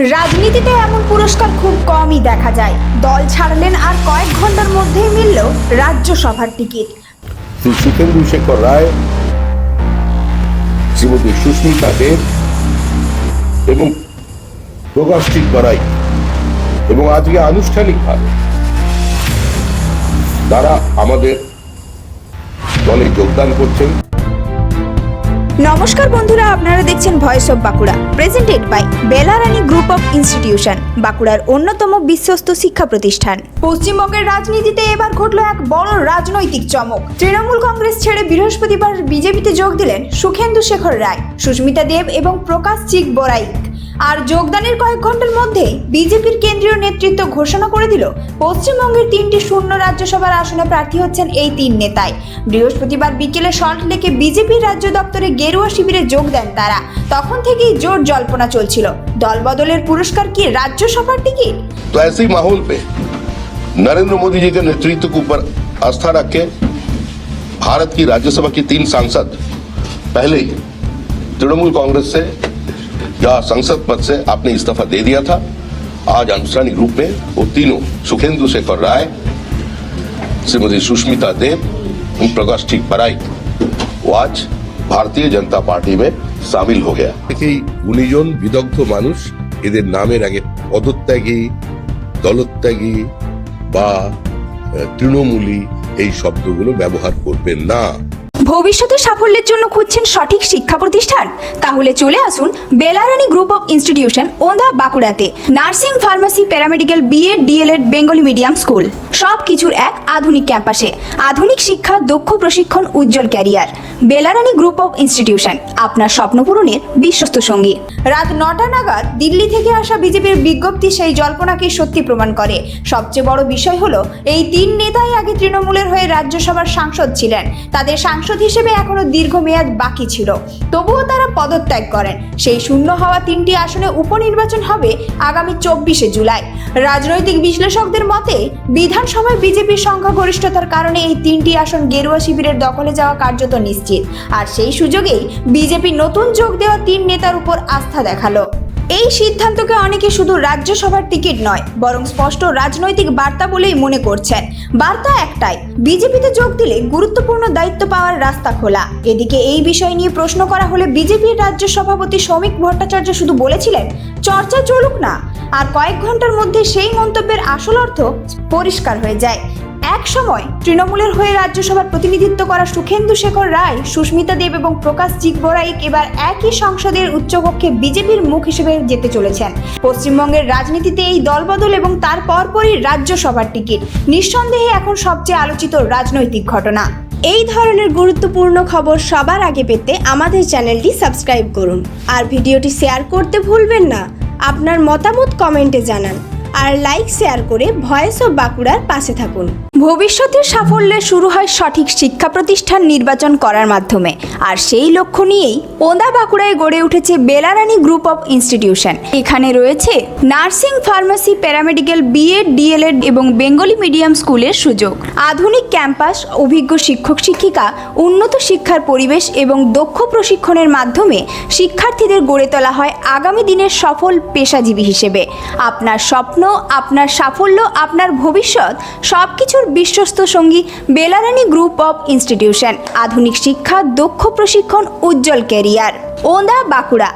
রাজনীতিতে এমন পুরস্কার খুব কমই দেখা যায়। দল ছাড়লেন আর কয়েক ঘন্টার মধ্যেই মিলল রাজ্যসভার টিকিট। শ্রী সুখেন্দু শেখর রায়, শ্রীমতী সুস্মিতা দেব এবং প্রকাশটি করাই এবং আজকে আনুষ্ঠানিকভাবে তারা আমাদের দলে যোগদান করছেন। নমস্কার বন্ধুরা, আপনারা দেখছেন voice of Bankura, presented by Belarani group of institution, বাঁকুড়ার অন্যতম বিশ্বস্ত শিক্ষা প্রতিষ্ঠান। পশ্চিমবঙ্গের রাজনীতিতে এবার ঘটল এক বড় রাজনৈতিক চমক। তৃণমূল কংগ্রেস ছেড়ে বৃহস্পতিবার বিজেপিতে যোগ দিলেন সুখেন্দু শেখর রায়, সুস্মিতা দেব এবং প্রকাশ চিক বরাইক। আর যোগদানের কয়েক ঘন্টার মধ্যে বিজেপির কেন্দ্রীয় নেতৃত্ব ঘোষণা করে দিল পশ্চিমবঙ্গের 3টি শূন্য রাজ্যসভার আসনে প্রার্থী হচ্ছেন এই 3 নেতাই। বৃহস্পতিবার বিকেলে সল্টলেকে বিজেপির রাজ্য দপ্তরে গেরুয়া শিবিরে যোগ দেন তারা। তখন থেকেই জোর জল্পনা চলছিল, দলবদলের পুরস্কার কি রাজ্যসভার টিকিট। तो ऐसे ही माहौल पे नरेंद्र मोदी जी के नेतृत्व के ऊपर आस्था रख के भारत की राज्यसभा की 3 सांसद पहले ही तृणमूल कांग्रेस से या संसद पद से आपने इस्तीफा दे दिया था। आज आनुষ্ঠাनिक रूप में वो तीनों सुखेंदु शेखर राय, श्रीमती सुष्मिता देव और प्रकाश ठीक बराई वो आज भारतीय जनता पार्टी में शामिल हो गया। গুণীজন বিদগ্ধ মানুষ এদের নামের আগে পদত্যাগী, দলত্যাগী বা তৃণমূলী এই শব্দগুলো ব্যবহার করবেন না। ভবিষ্যতে সাফল্যের জন্য খুঁজছেন সঠিক শিক্ষা প্রতিষ্ঠান? তাহলে চলে আসুন Belarani group of institution, Onda, বাঁকুড়াতে। Nursing, pharmacy, paramedical, B Ed, D El Ed, Bengali medium school, সব কিছুর এক আধুনিক ক্যাম্পাসে। আধুনিক শিক্ষা, দক্ষ প্রশিক্ষণ, উজ্জ্বল career. Belarani group of institution আপনার স্বপ্ন পূরণের বিশ্বস্ত সঙ্গী। রাত 9টা নাগাদ দিল্লি থেকে আসা বিজেপির বিজ্ঞপ্তি সেই জল্পনাকে সত্যি প্রমাণ করে। সবচেয়ে বড় বিষয় হলো এই 3 নেতাই আগে তৃণমূলের হয়ে রাজ্যসভার সাংসদ ছিলেন। তাদের সাংসদ হিসেবে এখনো দীর্ঘমেয়াদ বাকি ছিল, তবুও তারা পদত্যাগ করেন। সেই শূন্য হওয়া 3টি আসনে উপনির্বাচন হবে আগামী 24শে জুলাই। রাজনৈতিক বিশ্লেষকদের মতে বিধানসভায় বিজেপির সংখ্যাগরিষ্ঠতার কারণে এই 3টি আসন গেরুয়া শিবিরের দখলে যাওয়া কার্যত নিশ্চিত। আর সেই সুযোগেই বিজেপি নতুন যোগ দেওয়া 3 নেতার উপর আস্থা দেখালো। এই সিদ্ধান্তকে অনেকে শুধু রাজ্যসভার টিকিট নয়, বরং স্পষ্ট রাজনৈতিক বার্তা বলেই মনে করছেন। বার্তা একটাই, বিজেপিতে যোগ দিলে গুরুত্বপূর্ণ দায়িত্ব পাওয়ার রাস্তা খোলা। এদিকে এই বিষয় নিয়ে প্রশ্ন করা হলে বিজেপির রাজ্য সভাপতি শ্রমিক ভট্টাচার্য শুধু বলেছিলেন চর্চা চলুক না। আর কয়েক ঘন্টার মধ্যে সেই মন্তব্যের আসল অর্থ পরিষ্কার হয়ে যায়। এক সময় তৃণমূলের হয়ে রাজ্যসভার প্রতিনিধিত্ব করা সুখেন্দু শেখর রায়, সুস্মিতা দেব এবং প্রকাশ চিক বরাইক এবার একই সংসদের উচ্চকক্ষে বিজেপির মুখ হিসেবে যেতে চলেছেন। পশ্চিমবঙ্গের রাজনীতিতে এই দলবদল এবং তার পরপরই রাজ্যসভার টিকিট নিঃসন্দেহে এখন সবচেয়ে আলোচিত রাজনৈতিক ঘটনা। এই ধরনের গুরুত্বপূর্ণ খবর সবার আগে পেতে আমাদের চ্যানেলটি সাবস্ক্রাইব করুন আর ভিডিওটি শেয়ার করতে ভুলবেন না। আপনার মতামত কমেন্টে জানান আর লাইক শেয়ার করে ভয়েস অফ বাঁকুড়ার পাশে থাকুন। ভবিষ্যতের সাফল্যে শুরু হয় সঠিক শিক্ষা প্রতিষ্ঠান নির্বাচন করার মাধ্যমে। আর সেই লক্ষ্য নিয়েই ওন্দা, বাঁকুড়ায় গড়ে উঠেছে বেলারানী গ্রুপ অফ ইনস্টিটিউশন। এখানে রয়েছে nursing, pharmacy, paramedical, B Ed, DElEd এবং বেঙ্গলি মিডিয়াম স্কুলের সুযোগ, আধুনিক ক্যাম্পাস, অভিজ্ঞ শিক্ষক শিক্ষিকা, উন্নত শিক্ষার পরিবেশ এবং দক্ষ প্রশিক্ষণের মাধ্যমে শিক্ষার্থীদের গড়ে তোলা হয় আগামী দিনের সফল পেশাজীবী হিসেবে। আপনার স্বপ্ন, আপনার সাফল্য, আপনার ভবিষ্যৎ সবকিছুর বিশ্বস্ত সঙ্গী বেলারানী গ্রুপ অফ ইনস্টিটিউশন। আধুনিক শিক্ষা, দক্ষ প্রশিক্ষণ, উজ্জ্বল ক্যারিয়ার। ওন্দা, বাঁকুড়া।